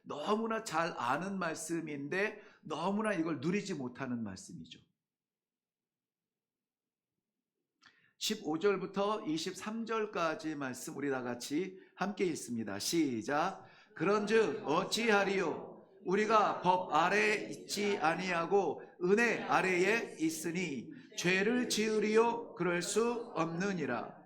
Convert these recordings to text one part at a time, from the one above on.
너무나 잘 아는 말씀인데 너무나 이걸 누리지 못하는 말씀이죠. 15절부터 23절까지 말씀 우리 다 같이 함께 읽습니다. 시작. 그런즉 어찌하리요? 우리가 법 아래에 있지 아니하고 은혜 아래에 있으니 죄를 지으리요? 그럴 수 없느니라.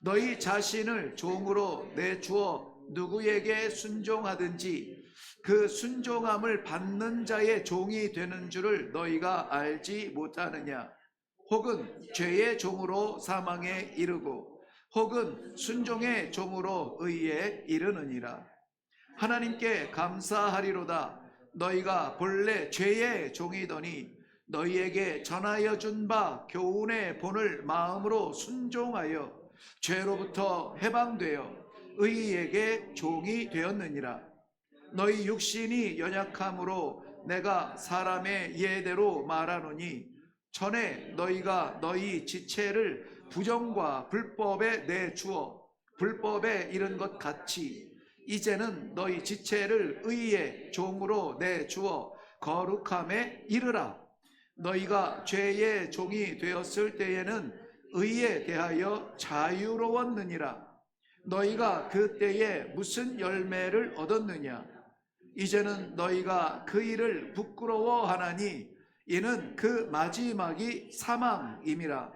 너희 자신을 종으로 내주어 누구에게 순종하든지 그 순종함을 받는 자의 종이 되는 줄을 너희가 알지 못하느냐? 혹은 죄의 종으로 사망에 이르고 혹은 순종의 종으로 의에 이르느니라. 하나님께 감사하리로다. 너희가 본래 죄의 종이더니 너희에게 전하여 준 바 교훈의 본을 마음으로 순종하여 죄로부터 해방되어 의에게 종이 되었느니라. 너희 육신이 연약함으로 내가 사람의 예대로 말하노니 전에 너희가 너희 지체를 부정과 불법에 내주어 불법에 이른 것 같이 이제는 너희 지체를 의의 종으로 내주어 거룩함에 이르라. 너희가 죄의 종이 되었을 때에는 의에 대하여 자유로웠느니라. 너희가 그때에 무슨 열매를 얻었느냐? 이제는 너희가 그 일을 부끄러워하나니 이는 그 마지막이 사망임이라.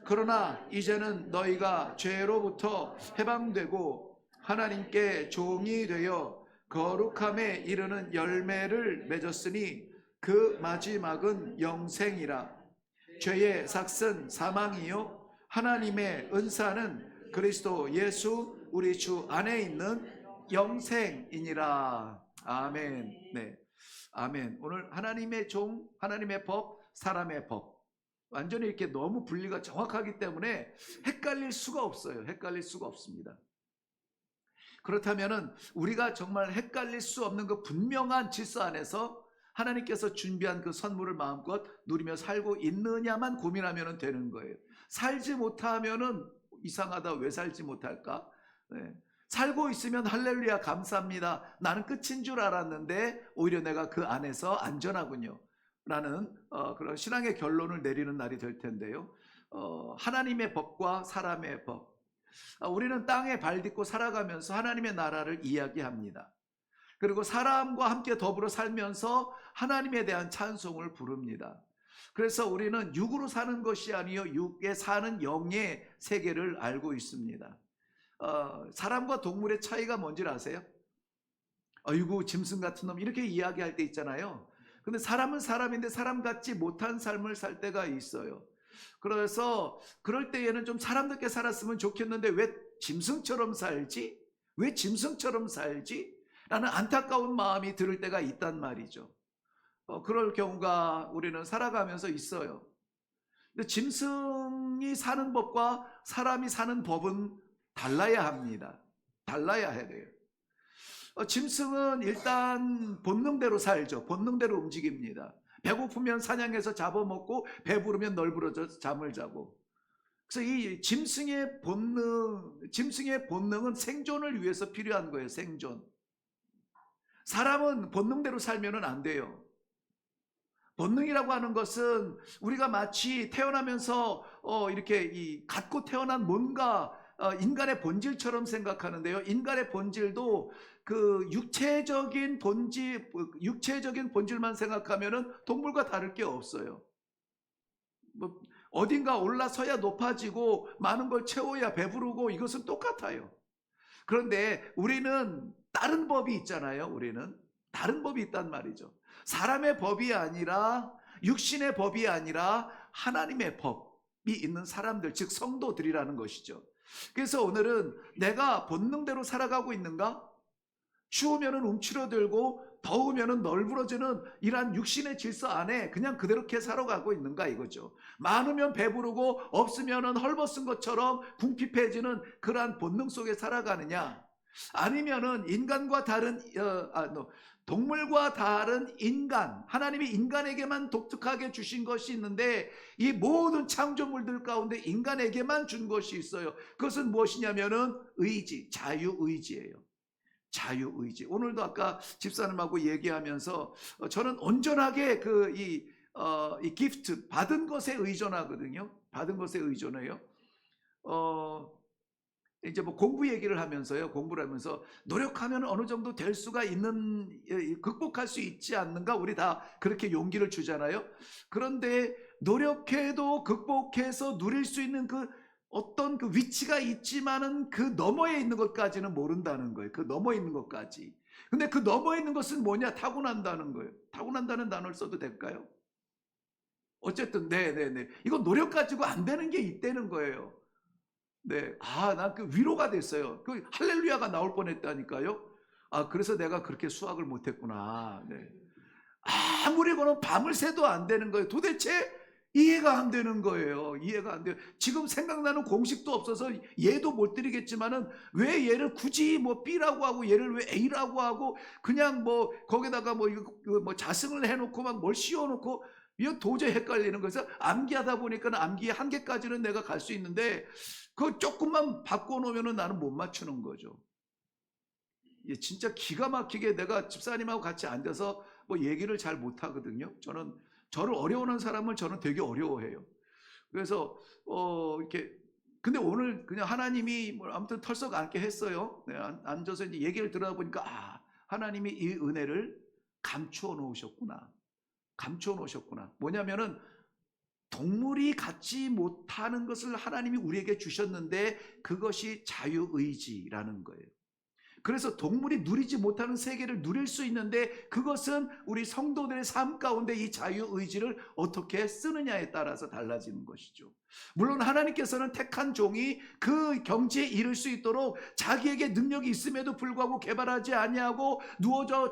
그러나 이제는 너희가 죄로부터 해방되고 하나님께 종이 되어 거룩함에 이르는 열매를 맺었으니 그 마지막은 영생이라. 죄의 삭은 사망이요 하나님의 은사는 그리스도 예수 우리 주 안에 있는 영생이니라. 아멘. 네, 아멘. 오늘 하나님의 종, 하나님의 법, 사람의 법 완전히 이렇게 너무 분리가 정확하기 때문에 헷갈릴 수가 없어요. 헷갈릴 수가 없습니다. 그렇다면은 우리가 정말 헷갈릴 수 없는 그 분명한 질서 안에서 하나님께서 준비한 그 선물을 마음껏 누리며 살고 있느냐만 고민하면 되는 거예요. 살지 못하면은 이상하다, 왜 살지 못할까? 네. 살고 있으면 할렐루야 감사합니다. 나는 끝인 줄 알았는데 오히려 내가 그 안에서 안전하군요. 라는 그런 신앙의 결론을 내리는 날이 될 텐데요. 하나님의 법과 사람의 법. 우리는 땅에 발 딛고 살아가면서 하나님의 나라를 이야기합니다. 그리고 사람과 함께 더불어 살면서 하나님에 대한 찬송을 부릅니다. 그래서 우리는 육으로 사는 것이 아니요 육에 사는 영의 세계를 알고 있습니다. 사람과 동물의 차이가 뭔지 아세요? 아이고 짐승 같은 놈 이렇게 이야기할 때 있잖아요. 근데 사람은 사람인데 사람 같지 못한 삶을 살 때가 있어요. 그래서 그럴 때에는 좀 사람답게 살았으면 좋겠는데 왜 짐승처럼 살지? 왜 짐승처럼 살지? 라는 안타까운 마음이 들을 때가 있단 말이죠. 그럴 경우가 우리는 살아가면서 있어요. 근데 짐승이 사는 법과 사람이 사는 법은 달라야 합니다. 달라야 해야 돼요. 짐승은 일단 본능대로 살죠. 본능대로 움직입니다. 배고프면 사냥해서 잡아먹고 배부르면 널브러져 잠을 자고. 그래서 이 짐승의 본능은 생존을 위해서 필요한 거예요. 생존. 사람은 본능대로 살면은 안 돼요. 본능이라고 하는 것은 우리가 마치 태어나면서 이렇게 갖고 태어난 뭔가 인간의 본질처럼 생각하는데요. 인간의 본질도 그 육체적인 본질만 생각하면은 동물과 다를 게 없어요. 뭐 어딘가 올라서야 높아지고 많은 걸 채워야 배부르고 이것은 똑같아요. 그런데 우리는 다른 법이 있잖아요. 우리는 다른 법이 있단 말이죠. 사람의 법이 아니라 육신의 법이 아니라 하나님의 법이 있는 사람들, 즉 성도들이라는 것이죠. 그래서 오늘은 내가 본능대로 살아가고 있는가? 추우면은 움츠러들고 더우면은 널브러지는 이러한 육신의 질서 안에 그냥 그대로게 살아가고 있는가 이거죠. 많으면 배부르고 없으면은 헐벗은 것처럼 궁핍해지는 그러한 본능 속에 살아가느냐? 아니면은 동물과 다른 인간, 하나님이 인간에게만 독특하게 주신 것이 있는데 이 모든 창조물들 가운데 인간에게만 준 것이 있어요. 그것은 무엇이냐면은 의지, 자유의지예요. 자유의지. 오늘도 아까 집사님하고 얘기하면서 저는 온전하게 이 기프트 받은 것에 의존하거든요. 받은 것에 의존해요. 이제 뭐 공부 얘기를 하면서요. 공부를 하면서 노력하면 어느 정도 될 수가 있는, 극복할 수 있지 않는가? 우리 다 그렇게 용기를 주잖아요. 그런데 노력해도 극복해서 누릴 수 있는 그 어떤 그 위치가 있지만은 그 너머에 있는 것까지는 모른다는 거예요. 그 너머에 있는 것까지. 근데 그 너머에 있는 것은 뭐냐? 타고난다는 거예요. 타고난다는 단어를 써도 될까요? 어쨌든 네네네. 이거 노력 가지고 안 되는 게 있다는 거예요. 네. 난 그 위로가 됐어요. 그 할렐루야가 나올 뻔했다니까요. 그래서 내가 그렇게 수학을 못했구나. 네. 아무리 그러면 밤을 새도 안 되는 거예요. 도대체 이해가 안 되는 거예요. 이해가 안 돼요. 지금 생각나는 공식도 없어서 예도 못 드리겠지만은 왜 얘를 굳이 뭐 B라고 하고 얘를 왜 A라고 하고 그냥 뭐 거기다가 뭐 자승을 해놓고 막 뭘 씌워놓고 이거 도저히 헷갈리는 거에서 암기하다 보니까 암기의 한계까지는 내가 갈 수 있는데 그거 조금만 바꿔놓으면 나는 못 맞추는 거죠. 진짜 기가 막히게 내가 집사님하고 같이 앉아서 뭐 얘기를 잘 못하거든요. 저를 어려워하는 사람을 저는 되게 어려워해요. 그래서 이렇게 근데 오늘 그냥 하나님이 뭐 아무튼 털썩 앉게 했어요. 네, 앉아서 이제 얘기를 들어보니까 하나님이 이 은혜를 감추어 놓으셨구나. 감추어 놓으셨구나. 뭐냐면은 동물이 갖지 못하는 것을 하나님이 우리에게 주셨는데 그것이 자유의지라는 거예요. 그래서 동물이 누리지 못하는 세계를 누릴 수 있는데 그것은 우리 성도들의 삶 가운데 이 자유의지를 어떻게 쓰느냐에 따라서 달라지는 것이죠. 물론 하나님께서는 택한 종이 그 경지에 이를 수 있도록 자기에게 능력이 있음에도 불구하고 개발하지 아니하고 누워져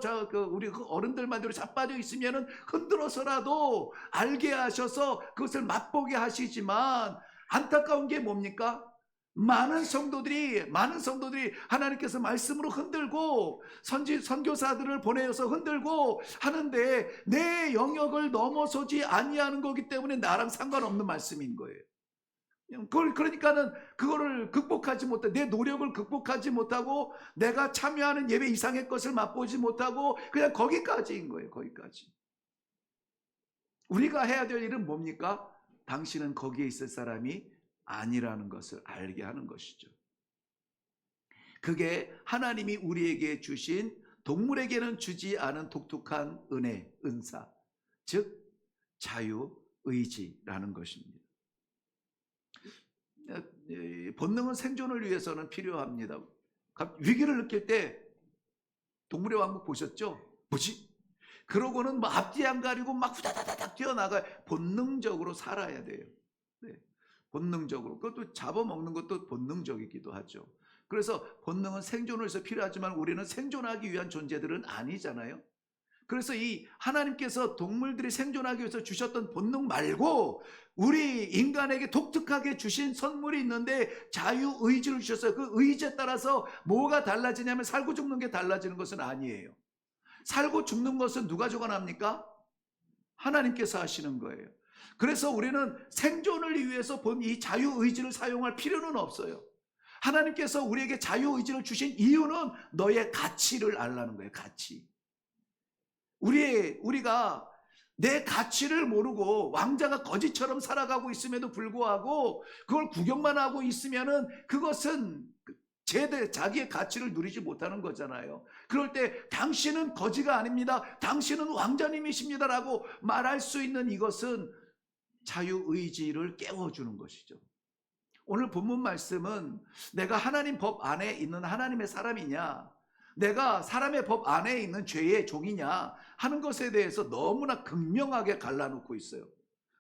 우리 어른들만대로 자빠져 있으면 흔들어서라도 알게 하셔서 그것을 맛보게 하시지만 안타까운 게 뭡니까? 많은 성도들이 하나님께서 말씀으로 흔들고 선교사들을 보내서 흔들고 하는데 내 영역을 넘어서지 아니하는 거기 때문에 나랑 상관없는 말씀인 거예요. 그러니까는 그거를 극복하지 못해 내 노력을 극복하지 못하고 내가 참여하는 예배 이상의 것을 맛보지 못하고 그냥 거기까지인 거예요. 거기까지. 우리가 해야 될 일은 뭡니까? 당신은 거기에 있을 사람이 아니라는 것을 알게 하는 것이죠. 그게 하나님이 우리에게 주신 동물에게는 주지 않은 독특한 은혜, 은사, 즉 자유의지라는 것입니다. 본능은 생존을 위해서는 필요합니다. 위기를 느낄 때 동물의 왕국 보셨죠? 뭐지? 그러고는 뭐 앞뒤 안 가리고 막 후다다닥 뛰어나가요. 본능적으로 살아야 돼요. 네. 본능적으로. 그것도 잡아먹는 것도 본능적이기도 하죠. 그래서 본능은 생존을 위해서 필요하지만 우리는 생존하기 위한 존재들은 아니잖아요. 그래서 이 하나님께서 동물들이 생존하기 위해서 주셨던 본능 말고 우리 인간에게 독특하게 주신 선물이 있는데 자유의지를 주셨어요. 그 의지에 따라서 뭐가 달라지냐면 살고 죽는 게 달라지는 것은 아니에요. 살고 죽는 것은 누가 주관합니까? 하나님께서 하시는 거예요. 그래서 우리는 생존을 위해서 본 이 자유의지를 사용할 필요는 없어요. 하나님께서 우리에게 자유의지를 주신 이유는 너의 가치를 알라는 거예요. 가치. 우리가 내 가치를 모르고 왕자가 거지처럼 살아가고 있음에도 불구하고 그걸 구경만 하고 있으면은 그것은 자기의 가치를 누리지 못하는 거잖아요. 그럴 때 당신은 거지가 아닙니다. 당신은 왕자님이십니다라고 말할 수 있는 이것은 자유의지를 깨워주는 것이죠. 오늘 본문 말씀은 내가 하나님 법 안에 있는 하나님의 사람이냐, 내가 사람의 법 안에 있는 죄의 종이냐 하는 것에 대해서 너무나 극명하게 갈라놓고 있어요.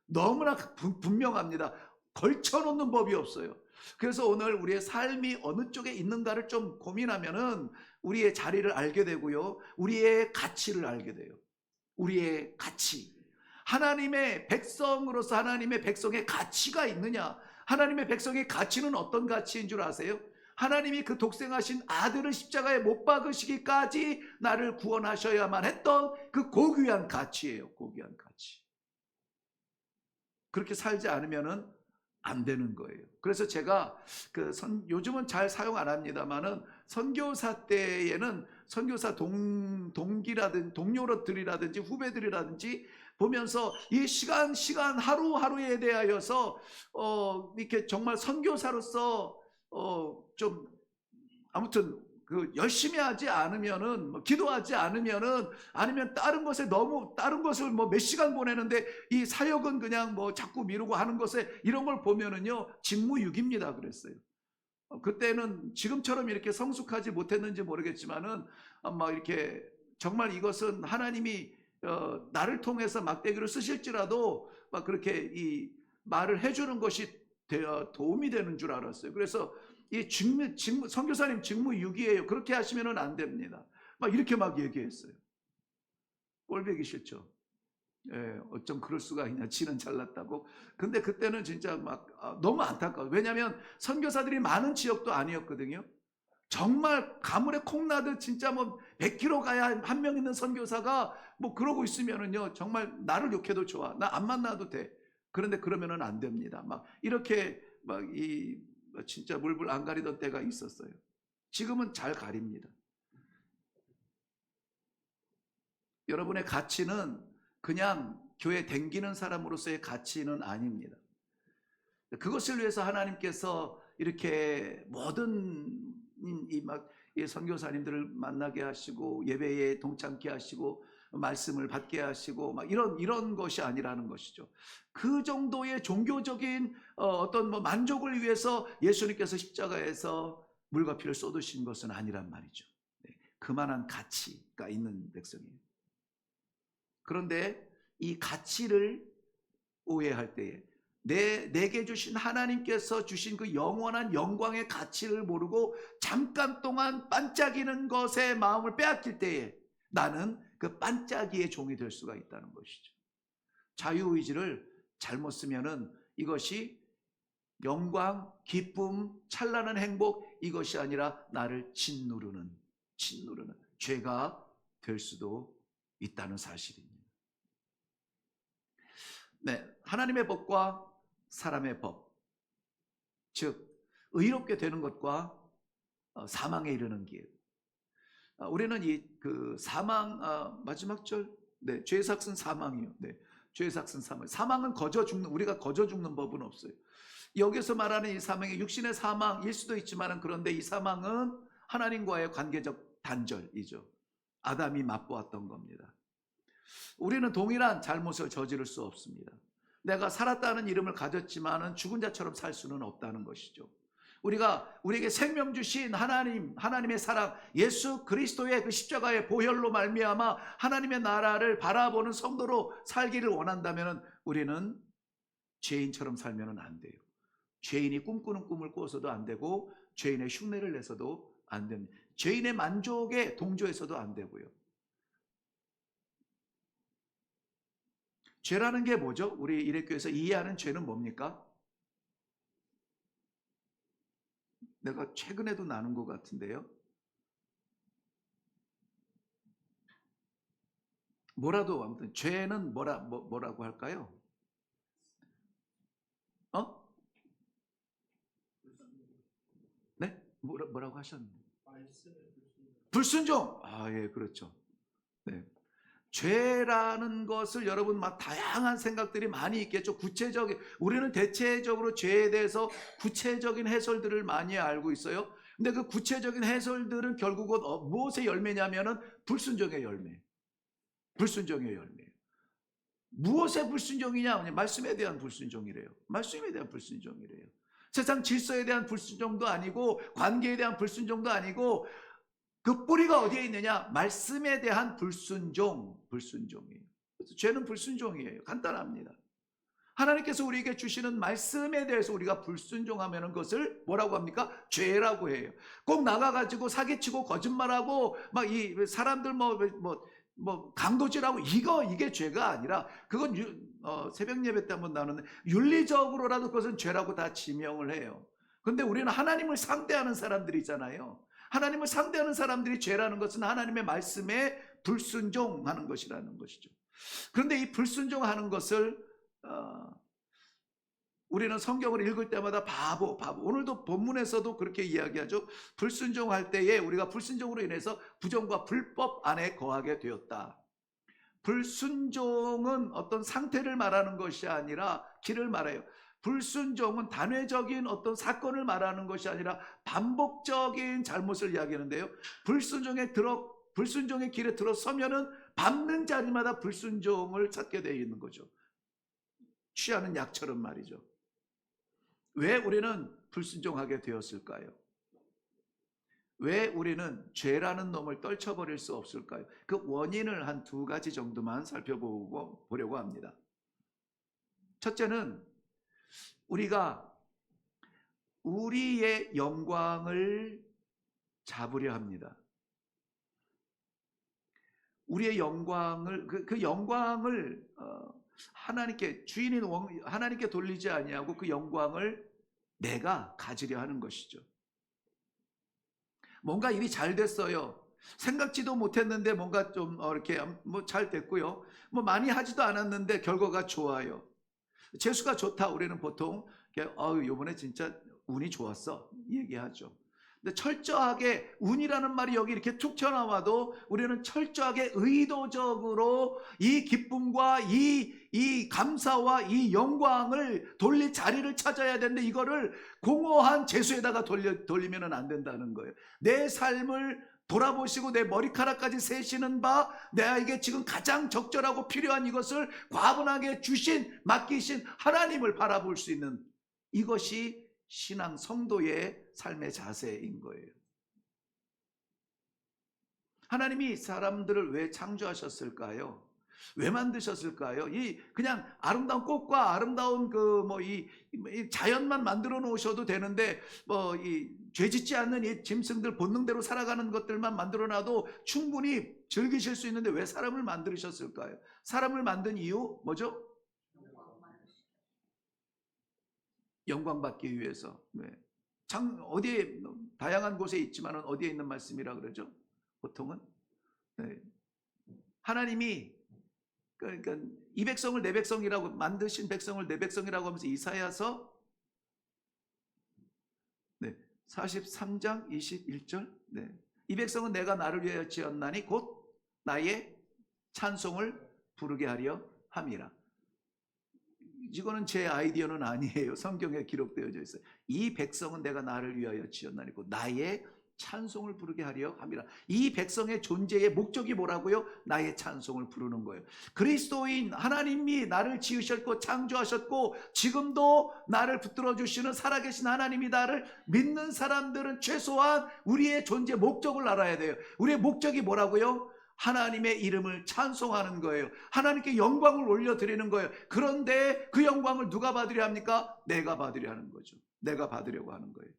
너무나 분명합니다. 걸쳐놓는 법이 없어요. 그래서 오늘 우리의 삶이 어느 쪽에 있는가를 좀 고민하면은 우리의 자리를 알게 되고요. 우리의 가치를 알게 돼요. 우리의 가치. 하나님의 백성으로서 하나님의 백성의 가치가 있느냐? 하나님의 백성의 가치는 어떤 가치인 줄 아세요? 하나님이 그 독생하신 아들을 십자가에 못 박으시기까지 나를 구원하셔야만 했던 그 고귀한 가치예요. 고귀한 가치. 그렇게 살지 않으면은 안 되는 거예요. 그래서 제가 요즘은 잘 사용 안 합니다만은 선교사 때에는 선교사 동료들이라든지 후배들이라든지 보면서 이 시간 하루하루에 대하여서 이렇게 정말 선교사로서 좀 아무튼 그 열심히 하지 않으면은 기도하지 않으면은 아니면 다른 것을 뭐 몇 시간 보내는데 이 사역은 그냥 뭐 자꾸 미루고 하는 것에 이런 걸 보면은요 직무유기입니다 그랬어요. 그때는 지금처럼 이렇게 성숙하지 못했는지 모르겠지만은 막 이렇게 정말 이것은 하나님이 나를 통해서 막대기로 쓰실지라도 막 그렇게 이 말을 해주는 것이 도움이 되는 줄 알았어요. 그래서 이 선교사님 직무유기예요. 그렇게 하시면은 안 됩니다. 막 이렇게 막 얘기했어요. 꼴보기 싫죠. 예, 어쩜 그럴 수가 있냐. 지는 잘났다고. 근데 그때는 진짜 막 너무 안타까워요. 왜냐하면 선교사들이 많은 지역도 아니었거든요. 정말 가물에 콩나듯 진짜 뭐 100km 가야 한 명 있는 선교사가 뭐 그러고 있으면은요 정말 나를 욕해도 좋아. 나 안 만나도 돼. 그런데 그러면은 안 됩니다. 막 이렇게 막 진짜 물불 안 가리던 때가 있었어요. 지금은 잘 가립니다. 여러분의 가치는 그냥 교회 댕기는 사람으로서의 가치는 아닙니다. 그것을 위해서 하나님께서 이렇게 모든 이 선교사님들을 만나게 하시고 예배에 동참케 하시고 말씀을 받게 하시고 막 이런 것이 아니라는 것이죠. 그 정도의 종교적인 어떤 뭐 만족을 위해서 예수님께서 십자가에서 물과 피를 쏟으신 것은 아니란 말이죠. 그만한 가치가 있는 백성이에요. 그런데 이 가치를 오해할 때에 내게 주신 하나님께서 주신 그 영원한 영광의 가치를 모르고 잠깐 동안 반짝이는 것에 마음을 빼앗길 때에 나는 그 반짝이의 종이 될 수가 있다는 것이죠. 자유의지를 잘못 쓰면은 이것이 영광, 기쁨, 찬란한 행복 이것이 아니라 나를 짓누르는 죄가 될 수도 있다는 사실입니다. 네, 하나님의 법과 사람의 법, 즉 의롭게 되는 것과 사망에 이르는 길. 우리는 그 사망 마지막 절, 네, 죄의 삭은 사망이요. 네, 죄의 삭은 사망. 사망은 우리가 거저 죽는 법은 없어요. 여기서 말하는 이 사망이 육신의 사망일 수도 있지만은 그런데 이 사망은 하나님과의 관계적 단절이죠. 아담이 맛보았던 겁니다. 우리는 동일한 잘못을 저지를 수 없습니다. 내가 살았다는 이름을 가졌지만은 죽은 자처럼 살 수는 없다는 것이죠. 우리에게 생명 주신 하나님의 사랑, 예수 그리스도의 그 십자가의 보혈로 말미암아 하나님의 나라를 바라보는 성도로 살기를 원한다면 우리는 죄인처럼 살면은 안 돼요. 죄인이 꿈꾸는 꿈을 꾸어서도 안 되고 죄인의 흉내를 내서도 안 됩니다. 죄인의 만족에 동조해서도 안 되고요. 죄라는 게 뭐죠? 우리 일회교회에서 이해하는 죄는 뭡니까? 내가 최근에도 나눈 것 같은데요. 뭐라도 아무튼 죄는 뭐라고 할까요? 네? 뭐라고 하셨는데? 불순종. 예, 그렇죠. 네. 죄라는 것을 여러분 막 다양한 생각들이 많이 있겠죠. 우리는 대체적으로 죄에 대해서 구체적인 해설들을 많이 알고 있어요. 근데 그 구체적인 해설들은 결국은 무엇의 열매냐면은 불순종의 열매. 불순종의 열매. 무엇의 불순종이냐? 말씀에 대한 불순종이래요. 말씀에 대한 불순종이래요. 세상 질서에 대한 불순종도 아니고 관계에 대한 불순종도 아니고 그 뿌리가 어디에 있느냐? 말씀에 대한 불순종이에요. 그래서 죄는 불순종이에요. 간단합니다. 하나님께서 우리에게 주시는 말씀에 대해서 우리가 불순종하면 그것을 뭐라고 합니까? 죄라고 해요. 꼭 나가가지고 사기치고 거짓말하고 막 이 사람들 강도질하고 이게 죄가 아니라 그건 새벽 예배 때 한번 나누는데 윤리적으로라도 그것은 죄라고 다 지명을 해요. 그런데 우리는 하나님을 상대하는 사람들이잖아요. 하나님을 상대하는 사람들이 죄라는 것은 하나님의 말씀에 불순종하는 것이라는 것이죠. 그런데 이 불순종하는 것을 우리는 성경을 읽을 때마다 바보. 오늘도 본문에서도 그렇게 이야기하죠. 불순종할 때에 우리가 불순종으로 인해서 부정과 불법 안에 거하게 되었다. 불순종은 어떤 상태를 말하는 것이 아니라 길을 말해요. 불순종은 단회적인 어떤 사건을 말하는 것이 아니라 반복적인 잘못을 이야기하는데요. 불순종의 길에 들어서면은 밟는 자리마다 불순종을 찾게 되어 있는 거죠. 취하는 약처럼 말이죠. 왜 우리는 불순종하게 되었을까요? 왜 우리는 죄라는 놈을 떨쳐버릴 수 없을까요? 그 원인을 한 2가지 정도만 살펴보려고 합니다. 첫째는 우리가 우리의 영광을 잡으려 합니다. 우리의 영광을 그 영광을 하나님께 주인인 하나님께 돌리지 아니하고 그 영광을 내가 가지려 하는 것이죠. 뭔가 일이 잘 됐어요. 생각지도 못했는데 뭔가 좀 이렇게 뭐 잘 됐고요. 뭐 많이 하지도 않았는데 결과가 좋아요. 재수가 좋다. 우리는 보통 요번에 진짜 운이 좋았어 얘기하죠. 근데 철저하게 운이라는 말이 여기 이렇게 툭 튀어나와도 우리는 철저하게 의도적으로 이 기쁨과 이 감사와 이 영광을 돌릴 자리를 찾아야 되는데 이거를 공허한 재수에다가 돌리면 안 된다는 거예요. 내 삶을 돌아보시고 내 머리카락까지 세시는 바 내가 지금 가장 적절하고 필요한 이것을 과분하게 맡기신 하나님을 바라볼 수 있는 이것이 신앙 성도의 삶의 자세인 거예요. 하나님이 사람들을 왜 창조하셨을까요? 왜 만드셨을까요? 그냥 아름다운 꽃과 아름다운 이 자연만 만들어 놓으셔도 되는데 죄짓지 않는 이 짐승들 본능대로 살아가는 것들만 만들어 놔도 충분히 즐기실 수 있는데 왜 사람을 만드셨을까요? 사람을 만든 이유 뭐죠? 영광 받기 위해서. 네. 어디에 다양한 곳에 있지만 어디에 있는 말씀이라 그러죠? 보통은 네. 하나님이 그러니까 이 백성을 내 백성이라고 만드신 백성을 내 백성이라고 하면서 이사야서 43장 21절 이 백성은 내가 나를 위하여 지었나니 곧 나의 찬송을 부르게 하려 함이라. 이거는 제 아이디어는 아니에요. 성경에 기록되어져 있어요. 이 백성은 내가 나를 위하여 지었나니 곧 나의 찬송을 부르게 하려 함이라. 이 백성의 존재의 목적이 뭐라고요? 나의 찬송을 부르는 거예요. 그리스도인 하나님이 나를 지으셨고 창조하셨고 지금도 나를 붙들어 주시는 살아계신 하나님이 나를 믿는 사람들은 최소한 우리의 존재 목적을 알아야 돼요. 우리의 목적이 뭐라고요? 하나님의 이름을 찬송하는 거예요. 하나님께 영광을 올려드리는 거예요. 그런데 그 영광을 누가 받으려 합니까? 내가 받으려 하는 거죠. 내가 받으려고 하는 거예요.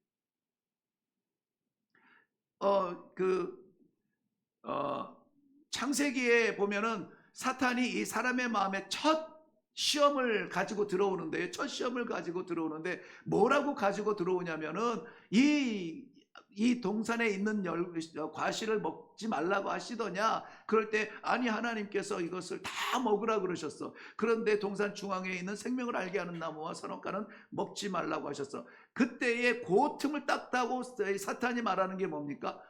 창세기에 보면은 사탄이 이 사람의 마음에 첫 시험을 가지고 들어오는데요. 첫 시험을 가지고 들어오는데 뭐라고 가지고 들어오냐면은 이 동산에 있는 과실을 먹지 말라고 하시더냐. 그럴 때 아니 하나님께서 이것을 다 먹으라 그러셨어. 그런데 동산 중앙에 있는 생명을 알게 하는 나무와 선악과는 먹지 말라고 하셨어. 그때에 그 틈을 딱 따고 사탄이 말하는 게 뭡니까?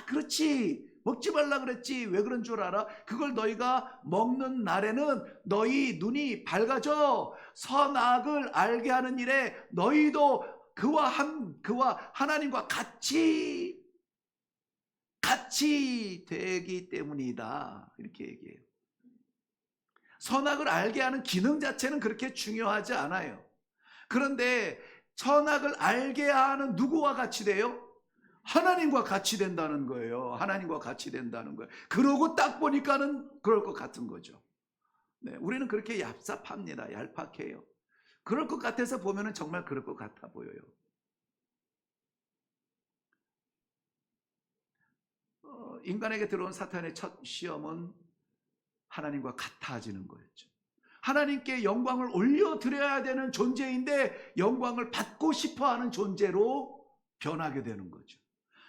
그렇지 먹지 말라 그랬지. 왜 그런 줄 알아? 그걸 너희가 먹는 날에는 너희 눈이 밝아져 선악을 알게 하는 일에 너희도 그와 하나님과 같이 되기 때문이다. 이렇게 얘기해요. 선악을 알게 하는 기능 자체는 그렇게 중요하지 않아요. 그런데 선악을 알게 하는 누구와 같이 돼요? 하나님과 같이 된다는 거예요. 하나님과 같이 된다는 거예요. 그러고 딱 보니까는 그럴 것 같은 거죠. 네, 우리는 그렇게 얍삽합니다. 얄팍해요. 그럴 것 같아서 보면은 정말 그럴 것 같아 보여요. 인간에게 들어온 사탄의 첫 시험은 하나님과 같아지는 거였죠. 하나님께 영광을 올려드려야 되는 존재인데 영광을 받고 싶어하는 존재로 변하게 되는 거죠.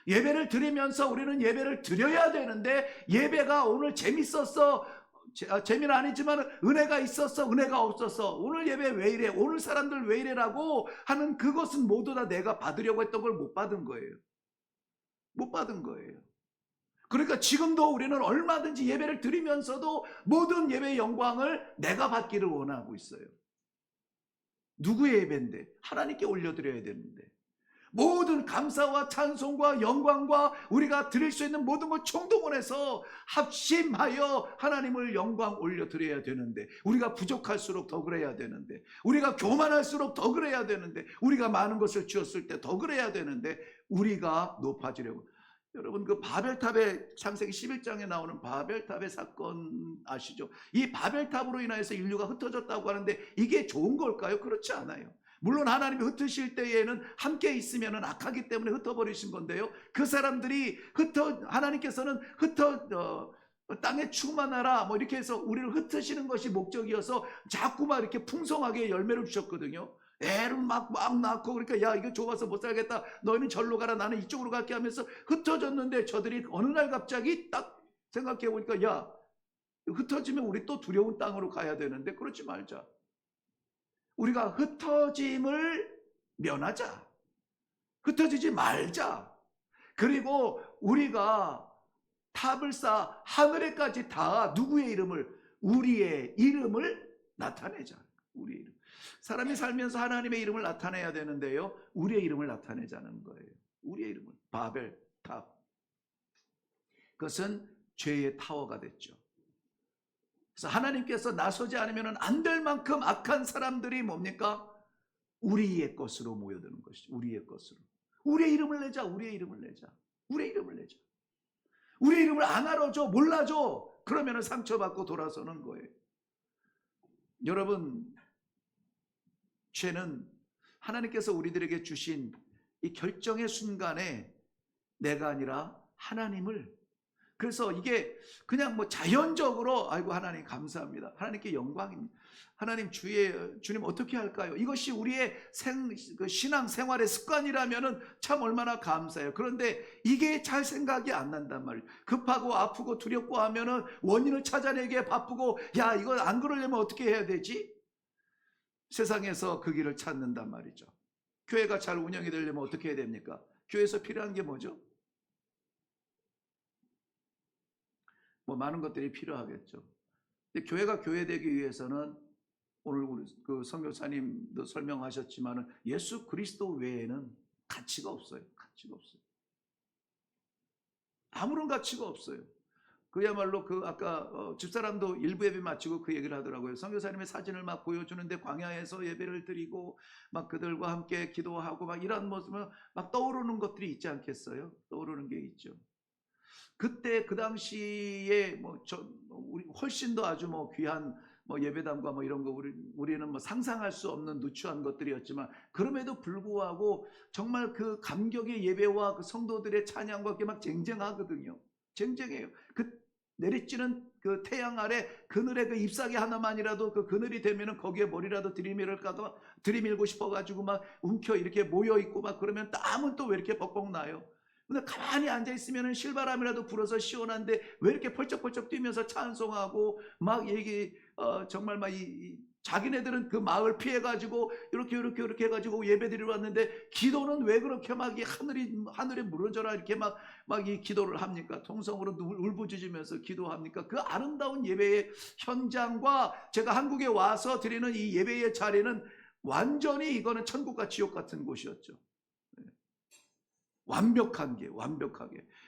예배를 드리면서 우리는 예배를 드려야 되는데 예배가 오늘 재밌었어 재미는 아니지만 은혜가 있었어, 은혜가 없었어, 오늘 예배 왜 이래, 오늘 사람들 왜 이래라고 하는 그것은 모두 다 내가 받으려고 했던 걸 못 받은 거예요. 못 받은 거예요. 그러니까 지금도 우리는 얼마든지 예배를 드리면서도 모든 예배의 영광을 내가 받기를 원하고 있어요. 누구의 예배인데? 하나님께 올려드려야 되는데, 모든 감사와 찬송과 영광과 우리가 드릴 수 있는 모든 걸 총동원해서 합심하여 하나님을 영광 올려드려야 되는데, 우리가 부족할수록 더 그래야 되는데, 우리가 교만할수록 더 그래야 되는데, 우리가 많은 것을 주었을 때 더 그래야 되는데, 우리가 높아지려고. 여러분, 그 바벨탑의 창세기 11장에 나오는 바벨탑의 사건 아시죠? 이 바벨탑으로 인해서 인류가 흩어졌다고 하는데 이게 좋은 걸까요? 그렇지 않아요. 물론 하나님이 흩으실 때에는 함께 있으면 악하기 때문에 흩어버리신 건데요, 그 사람들이 하나님께서는 땅에 충만하라 뭐 이렇게 해서 우리를 흩으시는 것이 목적이어서 자꾸만 이렇게 풍성하게 열매를 주셨거든요. 애를 막 낳고, 그러니까 야 이거 좁아서 못 살겠다, 너희는 절로 가라, 나는 이쪽으로 갈게 하면서 흩어졌는데, 저들이 어느 날 갑자기 딱 생각해 보니까, 야 흩어지면 우리 또 두려운 땅으로 가야 되는데 그렇지 말자, 우리가 흩어짐을 면하자, 흩어지지 말자, 그리고 우리가 탑을 쌓아 하늘에까지 다 누구의 이름을, 우리의 이름을 나타내자. 우리의 이름. 사람이 살면서 하나님의 이름을 나타내야 되는데요, 우리의 이름을 나타내자는 거예요. 우리의 이름을. 바벨 탑, 그것은 죄의 타워가 됐죠. 그래서 하나님께서 나서지 않으면 안 될 만큼 악한 사람들이 뭡니까? 우리의 것으로 모여드는 것이죠. 우리의 것으로. 우리의 이름을 내자. 우리의 이름을 내자. 우리의 이름을 내자. 우리의 이름을 안 알아줘, 몰라줘. 그러면 상처받고 돌아서는 거예요. 여러분, 죄는 하나님께서 우리들에게 주신 이 결정의 순간에 내가 아니라 하나님을, 그래서 이게 그냥 뭐 자연적으로 아이고 하나님 감사합니다, 하나님께 영광입니다, 하나님 주님 어떻게 할까요? 이것이 우리의 신앙 생활의 습관이라면 참 얼마나 감사해요. 그런데 이게 잘 생각이 안 난단 말이에요. 급하고 아프고 두렵고 하면은 원인을 찾아내기에 바쁘고, 야 이거 안 그러려면 어떻게 해야 되지? 세상에서 그 길을 찾는단 말이죠. 교회가 잘 운영이 되려면 어떻게 해야 됩니까? 교회에서 필요한 게 뭐죠? 뭐 많은 것들이 필요하겠죠. 근데 교회가 교회되기 위해서는 오늘 우리 그 선교사님도 설명하셨지만 예수 그리스도 외에는 가치가 없어요. 가치가 없어요. 아무런 가치가 없어요. 그야말로 그 아까 집사람도 일부 예배 마치고 그 얘기를 하더라고요. 선교사님의 사진을 막 보여주는데 광야에서 예배를 드리고 막 그들과 함께 기도하고 막 이런 모습을 막 떠오르는 것들이 있지 않겠어요? 떠오르는 게 있죠. 그때 그 당시에 우리 훨씬 더 아주 귀한 예배당과 이런 거 우리는 상상할 수 없는 누추한 것들이었지만, 그럼에도 불구하고 정말 그 감격의 예배와 그 성도들의 찬양과 그게 막 쟁쟁하거든요. 쟁쟁해요. 그 내리쬐는 그 태양 아래 그늘에 그 잎사귀 하나만이라도 그 그늘이 되면은 거기에 머리라도 들이밀고 싶어가지고 막 움켜 이렇게 모여 있고 막 그러면 땀은 또 왜 이렇게 벅벅 나요? 근데 가만히 앉아 있으면 실바람이라도 불어서 시원한데 왜 이렇게 펄쩍펄쩍 뛰면서 찬송하고 막 정말 막 자기네들은 그 마을 피해가지고 이렇게 해가지고 예배드리러 왔는데, 기도는 왜 그렇게 막 이 하늘에 무너져라 이렇게 막 이 기도를 합니까? 통성으로 울부짖으면서 기도합니까? 그 아름다운 예배의 현장과 제가 한국에 와서 드리는 이 예배의 자리는 완전히 이거는 천국과 지옥 같은 곳이었죠. 완벽하게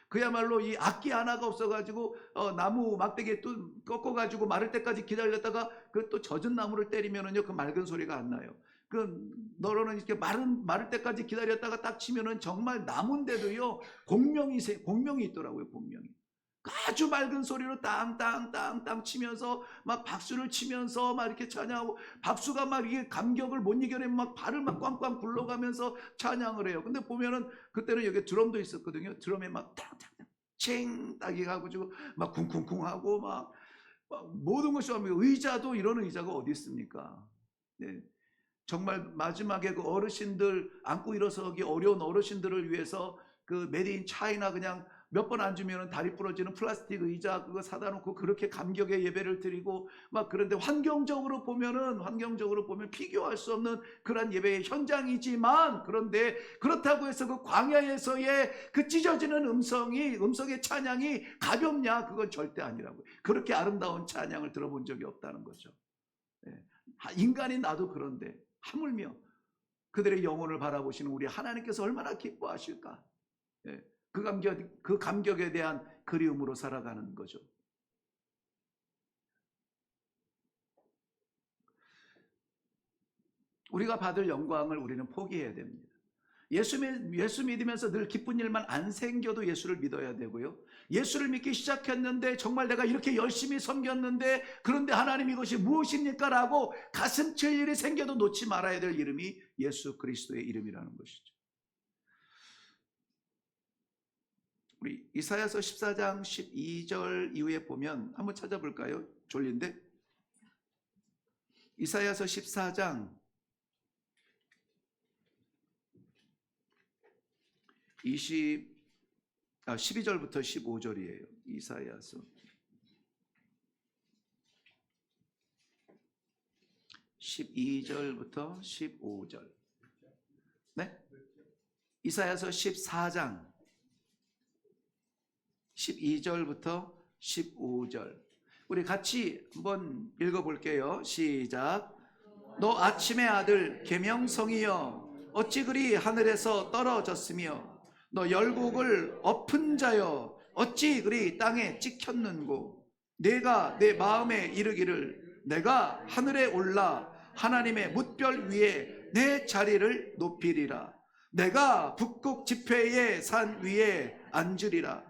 그야말로 이 악기 하나가 없어가지고 나무 막대기에 또 꺾어가지고 마를 때까지 기다렸다가 그 또 젖은 나무를 때리면은요 그 맑은 소리가 안 나요. 그 너로는 이렇게 마를 때까지 기다렸다가 딱 치면은 정말 나무인데도요 공명이 있더라고요. 공명이 아주 맑은 소리로 땅땅땅땅 치면서 막 박수를 치면서 막 이렇게 찬양하고, 박수가 막 이게 감격을 못 이겨내면 막 발을 막 꽝꽝 굴러가면서 찬양을 해요. 근데 보면은 그때는 여기 드럼도 있었거든요. 드럼에 막 탕탕탕 칭딱 해가지고 막 쿵쿵쿵 하고 막 모든 것이 합니다. 의자도 이런 의자가 어디 있습니까? 네. 정말 마지막에 그 어르신들 안고 일어서기 어려운 어르신들을 위해서 그 메디 인 차이나 그냥 몇 번 안 주면은 다리 부러지는 플라스틱 의자 그거 사다 놓고 그렇게 감격의 예배를 드리고 막 그런데 환경적으로 보면 비교할 수 없는 그런 예배의 현장이지만, 그런데 그렇다고 해서 그 광야에서의 그 찢어지는 음성의 찬양이 가볍냐? 그건 절대 아니라고요. 그렇게 아름다운 찬양을 들어본 적이 없다는 거죠. 인간인 나도 그런데 하물며 그들의 영혼을 바라보시는 우리 하나님께서 얼마나 기뻐하실까? 그 감격에 대한 그리움으로 살아가는 거죠. 우리가 받을 영광을 우리는 포기해야 됩니다. 예수 믿으면서 늘 기쁜 일만 안 생겨도 예수를 믿어야 되고요. 예수를 믿기 시작했는데 정말 내가 이렇게 열심히 섬겼는데 그런데 하나님 이것이 무엇입니까? 라고 가슴 칠 일이 생겨도 놓지 말아야 될 이름이 예수 그리스도의 이름이라는 것이죠. 우리 이사야서 14장 12절 이후에 보면 한번 찾아볼까요? 졸린데? 이사야서 14장 12절부터 15절이에요. 이사야서 12절부터 15절. 네? 이사야서 14장 12절부터 15절. 우리 같이 한번 읽어볼게요. 시작. 너 아침의 아들 계명성이여 어찌 그리 하늘에서 떨어졌으며 너 열국을 엎은 자여 어찌 그리 땅에 찍혔는고. 내가 내 마음에 이르기를 내가 하늘에 올라 하나님의 뭇별 위에 내 자리를 높이리라. 내가 북극 지폐의 산 위에 앉으리라.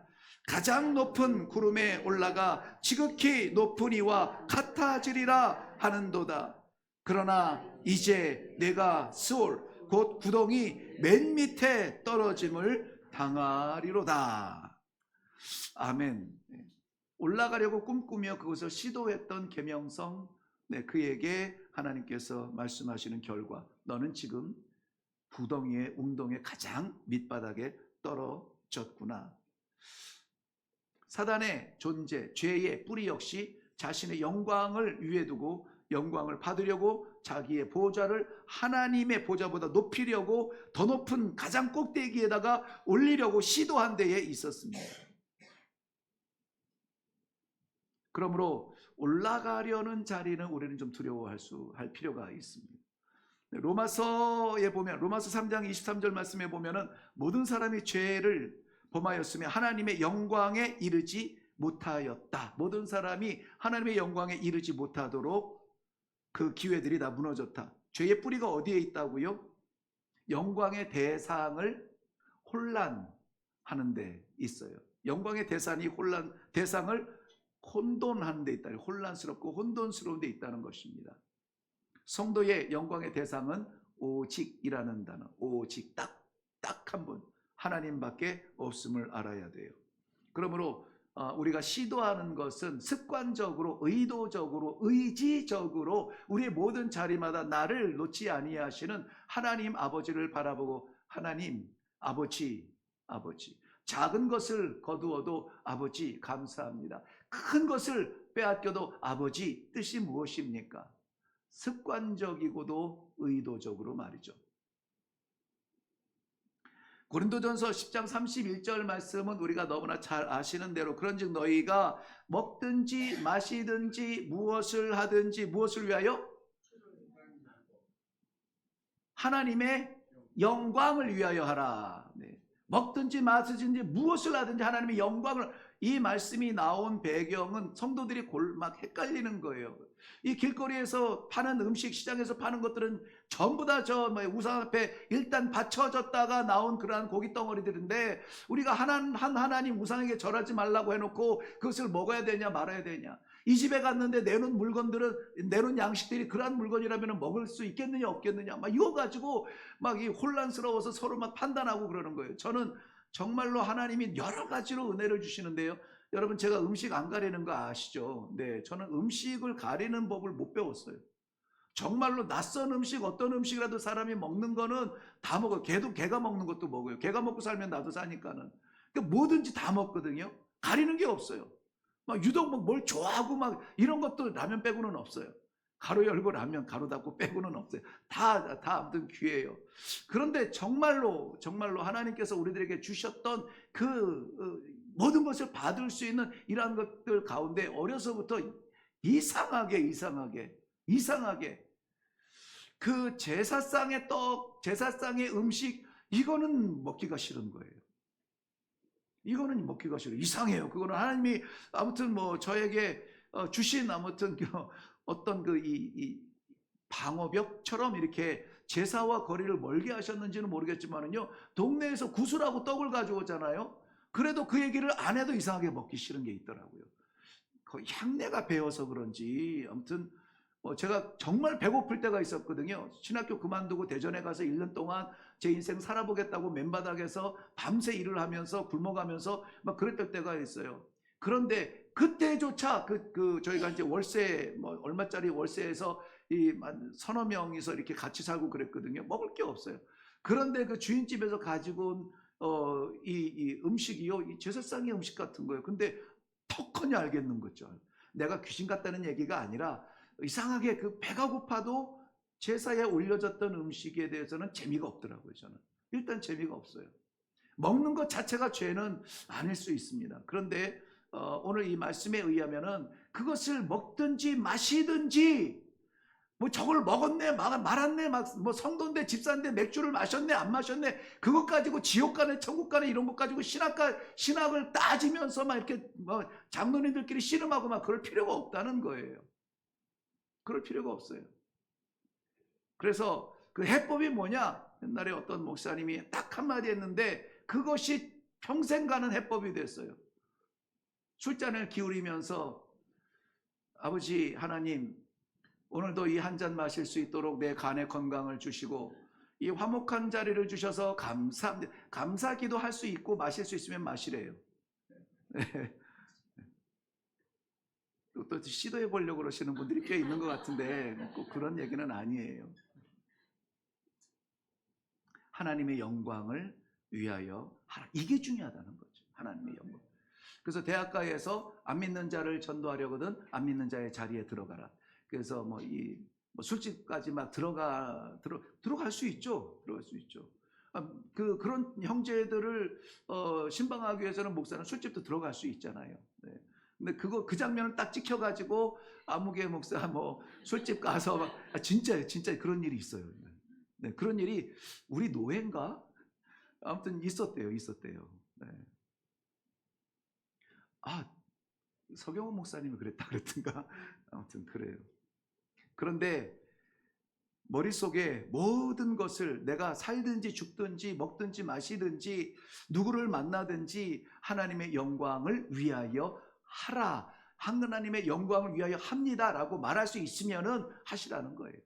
가장 높은 구름에 올라가 지극히 높은 이와 같아지리라 하는도다. 그러나 이제 내가 스올 곧 구덩이 맨 밑에 떨어짐을 당하리로다. 아멘. 올라가려고 꿈꾸며 그것을 시도했던 계명성, 그에게 하나님께서 말씀하시는 결과, 너는 지금 구덩이의 웅덩이의 가장 밑바닥에 떨어졌구나. 사단의 존재, 죄의 뿌리 역시 자신의 영광을 위에 두고 영광을 받으려고 자기의 보좌를 하나님의 보좌보다 높이려고 더 높은 가장 꼭대기에다가 올리려고 시도한 데에 있었습니다. 그러므로 올라가려는 자리는 우리는 좀 두려워할 필요가 있습니다. 로마서에 보면, 로마서 3장 23절 말씀에 보면은 모든 사람이 죄를 범하였으며 하나님의 영광에 이르지 못하였다. 모든 사람이 하나님의 영광에 이르지 못하도록 그 기회들이 다 무너졌다. 죄의 뿌리가 어디에 있다고요? 영광의 대상을 혼란하는 데 있어요. 영광의 대상을 혼돈하는 데 있다. 혼란스럽고 혼돈스러운 데 있다는 것입니다. 성도의 영광의 대상은 오직이라는 단어, 오직 딱 한 분, 하나님밖에 없음을 알아야 돼요. 그러므로 우리가 시도하는 것은 습관적으로, 의도적으로, 의지적으로 우리의 모든 자리마다 나를 놓지 아니하시는 하나님 아버지를 바라보고, 하나님 아버지, 작은 것을 거두어도 아버지 감사합니다. 큰 것을 빼앗겨도 아버지 뜻이 무엇입니까? 습관적이고도 의도적으로 말이죠. 고린도전서 10장 31절 말씀은 우리가 너무나 잘 아시는 대로, 그런즉 너희가 먹든지 마시든지 무엇을 하든지 무엇을 위하여? 하나님의 영광을 위하여 하라. 먹든지 마시든지 무엇을 하든지 하나님의 영광을, 이 말씀이 나온 배경은 성도들이 막 헷갈리는 거예요. 이 길거리에서 파는 음식, 시장에서 파는 것들은 전부 다 우상 앞에 일단 받쳐졌다가 나온 그러한 고기 덩어리들인데, 우리가 하나님 우상에게 절하지 말라고 해놓고 그것을 먹어야 되냐 말아야 되냐. 이 집에 갔는데 내놓은 양식들이 그러한 물건이라면 먹을 수 있겠느냐 없겠느냐, 막 이거 가지고 막 이 혼란스러워서 서로 막 판단하고 그러는 거예요. 저는 정말로 하나님이 여러 가지로 은혜를 주시는데요. 여러분, 제가 음식 안 가리는 거 아시죠? 네, 저는 음식을 가리는 법을 못 배웠어요. 정말로 낯선 음식, 어떤 음식이라도 사람이 먹는 거는 다 먹어요. 개가 먹는 것도 먹어요. 개가 먹고 살면 나도 사니까는. 그러니까 뭐든지 다 먹거든요. 가리는 게 없어요. 막 유독 뭘 좋아하고 막 이런 것도 라면 빼고는 없어요. 가로 열고 라면, 가로 닫고 빼고는 없어요. 다 아무튼 귀해요. 그런데 정말로 하나님께서 우리들에게 주셨던 그 모든 것을 받을 수 있는 이러한 것들 가운데 어려서부터 이상하게 그 제사상의 떡, 제사상의 음식, 이거는 먹기가 싫은 거예요. 이거는 먹기가 싫어요. 이상해요. 그거는 하나님이 아무튼 뭐 저에게 주신 아무튼 어떤 이 방어벽처럼 이렇게 제사와 거리를 멀게 하셨는지는 모르겠지만은요, 동네에서 구슬하고 떡을 가져오잖아요. 그래도 그 얘기를 안 해도 이상하게 먹기 싫은 게 있더라고요. 그 향내가 배어서 그런지 아무튼 제가 정말 배고플 때가 있었거든요. 신학교 그만두고 대전에 가서 1년 동안 제 인생 살아보겠다고 맨바닥에서 밤새 일을 하면서 굶어가면서 막 그랬던 때가 있어요. 그런데 그때조차 저희가 이제 월세 얼마짜리 월세에서 이 서너 명이서 이렇게 같이 살고 그랬거든요. 먹을 게 없어요. 그런데 그 주인집에서 가지고 온 이 음식이요, 이 제사상의 음식 같은 거예요. 근데 턱하니 알겠는 거죠. 내가 귀신 같다는 얘기가 아니라 이상하게 그 배가 고파도 제사에 올려졌던 음식에 대해서는 재미가 없더라고요. 저는 일단 재미가 없어요. 먹는 것 자체가 죄는 아닐 수 있습니다. 그런데 오늘 이 말씀에 의하면은 그것을 먹든지 마시든지, 뭐 저걸 먹었네 말았네, 막 뭐 성도인데 집사인데 맥주를 마셨네 안 마셨네, 그것 가지고 지옥 가네 천국 가네 이런 것 가지고 신학을 따지면서 막 이렇게 뭐 장로님들끼리 씨름하고 막 그럴 필요가 없다는 거예요. 그럴 필요가 없어요. 그래서 그 해법이 뭐냐? 옛날에 어떤 목사님이 딱 한마디 했는데 그것이 평생 가는 해법이 됐어요. 술잔을 기울이면서 아버지 하나님, 오늘도 이 한 잔 마실 수 있도록 내 간의 건강을 주시고 이 화목한 자리를 주셔서 감사기도 할 수 있고 마실 수 있으면 마시래요. 또 시도해 보려고 그러시는 분들이 꽤 있는 것 같은데 꼭 그런 얘기는 아니에요. 하나님의 영광을 위하여 하라. 이게 중요하다는 거죠. 하나님의 영광. 그래서 대학가에서 안 믿는 자를 전도하려거든 안 믿는 자의 자리에 들어가라. 그래서 뭐 술집까지 막 들어갈 수 있죠. 들어갈 수 있죠. 그런 형제들을 신방하기 위해서는 목사는 술집도 들어갈 수 있잖아요. 네. 근데 그 장면을 딱 찍혀가지고 아무개 목사 뭐 술집 가서 막, 진짜 그런 일이 있어요. 네, 그런 일이 우리 노예인가? 아무튼 있었대요. 네. 서경원 목사님이 그랬다 그랬던가? 아무튼 그래요. 그런데 머릿속에 모든 것을 내가 살든지 죽든지 먹든지 마시든지 누구를 만나든지 하나님의 영광을 위하여 하라. 하나님의 영광을 위하여 합니다라고 말할 수 있으면은 하시라는 거예요.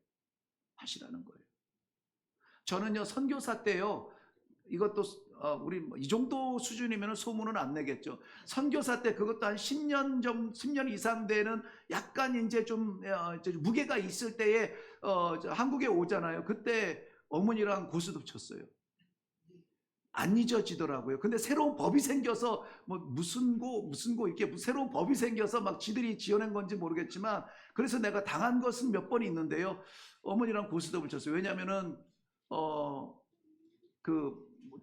저는요, 선교사 때요, 이것도 우리 이 정도 수준이면 소문은 안 내겠죠. 선교사 때 그것도 한 10년 이상 되는 약간 이제 좀 무게가 있을 때에 한국에 오잖아요. 그때 어머니랑 고스톱 쳤어요. 안 잊어지더라고요. 근데 새로운 법이 생겨서 뭐 무슨 고 이렇게 새로운 법이 생겨서 막 지들이 지어낸 건지 모르겠지만, 그래서 내가 당한 것은 몇 번 있는데요. 어머니랑 고스톱을 쳤어요. 왜냐면은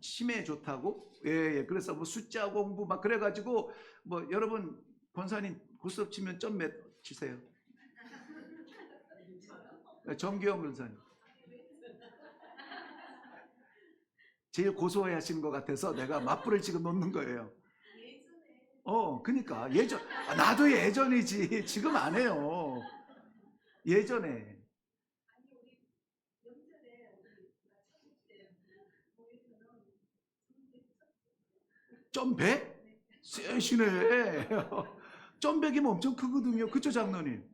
치매에 좋다고? 예. 그래서 뭐 숫자 공부 막 그래가지고 뭐 여러분 권사님 고스톱 치면 점 몇 치세요? 정규영 권사님. 제일 고소해 하시는 것 같아서 내가 맞불을 지금 놓는 거예요. 그러니까 나도 예전이지. 지금 안 해요. 예전에. 점백? 세시네. 점백이면 엄청 크거든요. 그쵸, 장로님?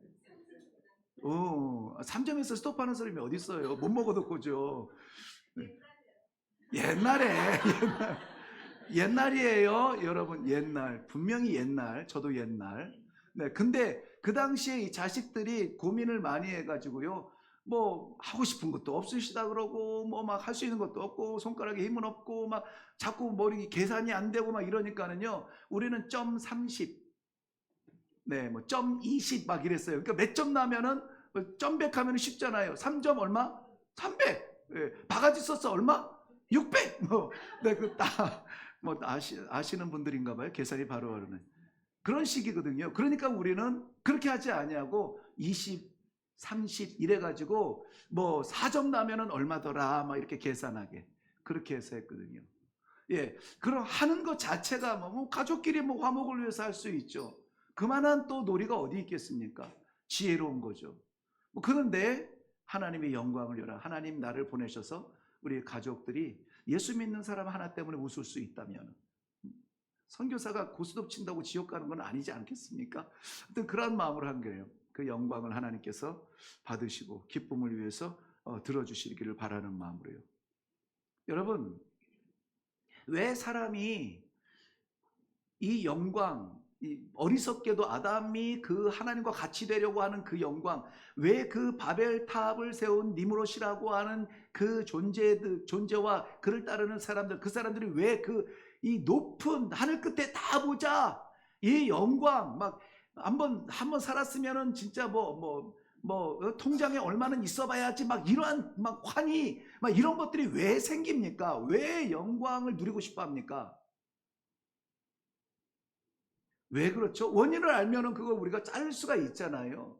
3점에서 스톱하는 사람이 어디 있어요? 못 먹어도 고죠. 네. 옛날이에요, 여러분. 옛날. 분명히 옛날. 저도 옛날. 네. 근데 그 당시에 이 자식들이 고민을 많이 해가지고요. 뭐 하고 싶은 것도 없으시다 그러고 뭐 막 할 수 있는 것도 없고 손가락에 힘은 없고 막 자꾸 머리 계산이 안 되고 막 이러니까는요. 우리는 점 30, 네, 뭐 점 20 막 이랬어요. 그러니까 몇 점 나면은 점 100 하면 쉽잖아요. 3점 얼마? 300. 예, 바가지 썼어 얼마? 600. 뭐, 네, 뭐 아시는 분들인가 봐요. 계산이 바로 하는 그런 식이거든요. 그러니까 우리는 그렇게 하지 아니하고 20, 30 이래가지고 뭐 4점 나면은 얼마더라 막 이렇게 계산하게 그렇게 해서 했거든요. 예, 그럼 하는 것 자체가 뭐 가족끼리 뭐 화목을 위해서 할 수 있죠. 그만한 또 놀이가 어디 있겠습니까? 지혜로운 거죠. 뭐 그런데 하나님의 영광을 위하여 하나님 나를 보내셔서 우리 가족들이 예수 믿는 사람 하나 때문에 웃을 수 있다면 선교사가 고스톱 친다고 지옥 가는 건 아니지 않겠습니까? 하여튼 그런 마음으로 한 거예요. 그 영광을 하나님께서 받으시고 기쁨을 위해서 들어주시기를 바라는 마음으로요. 여러분, 왜 사람이 이 영광, 어리석게도 아담이 그 하나님과 같이 되려고 하는 그 영광, 왜 그 바벨탑을 세운 니므롯이라고 하는 그 존재와 그를 따르는 사람들, 그 사람들이 왜 이 높은 하늘 끝에 다 보자 이 영광 막 한번 살았으면은 진짜 통장에 얼마는 있어봐야지 막 이러한 막 환희 막 이런 것들이 왜 생깁니까? 왜 영광을 누리고 싶어 합니까? 왜 그렇죠? 원인을 알면은 그걸 우리가 자를 수가 있잖아요.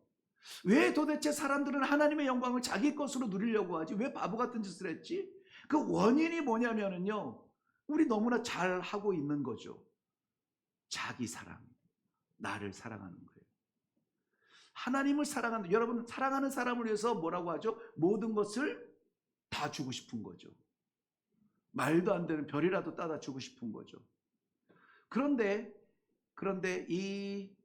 왜 도대체 사람들은 하나님의 영광을 자기 것으로 누리려고 하지? 왜 바보 같은 짓을 했지? 그 원인이 뭐냐면은요. 우리 너무나 잘 하고 있는 거죠. 자기 사랑. 나를 사랑하는 거예요. 하나님을 사랑하는, 여러분 사랑하는 사람을 위해서 뭐라고 하죠? 모든 것을 다 주고 싶은 거죠. 말도 안 되는 별이라도 따다 주고 싶은 거죠. 그런데 이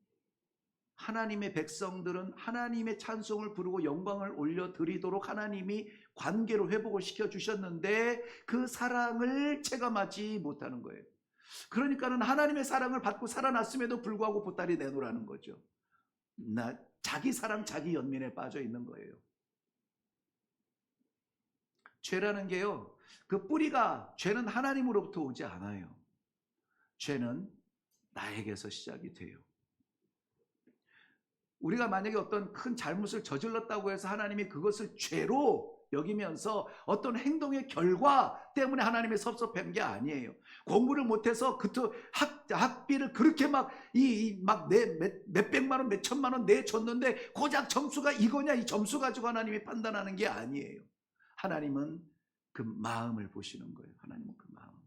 하나님의 백성들은 하나님의 찬송을 부르고 영광을 올려드리도록 하나님이 관계로 회복을 시켜주셨는데 그 사랑을 체감하지 못하는 거예요. 그러니까는 하나님의 사랑을 받고 살아났음에도 불구하고 보따리 내놓으라는 거죠. 자기 사랑, 자기 연민에 빠져 있는 거예요. 죄라는 게요, 그 뿌리가, 죄는 하나님으로부터 오지 않아요. 죄는 나에게서 시작이 돼요. 우리가 만약에 어떤 큰 잘못을 저질렀다고 해서 하나님이 그것을 죄로 여기면서 어떤 행동의 결과 때문에 하나님이 섭섭한 게 아니에요. 공부를 못해서 학비를 그렇게 몇백만 원, 몇천만 원 내줬는데 고작 점수가 이거냐, 이 점수 가지고 하나님이 판단하는 게 아니에요. 하나님은 그 마음을 보시는 거예요. 하나님은 그 마음을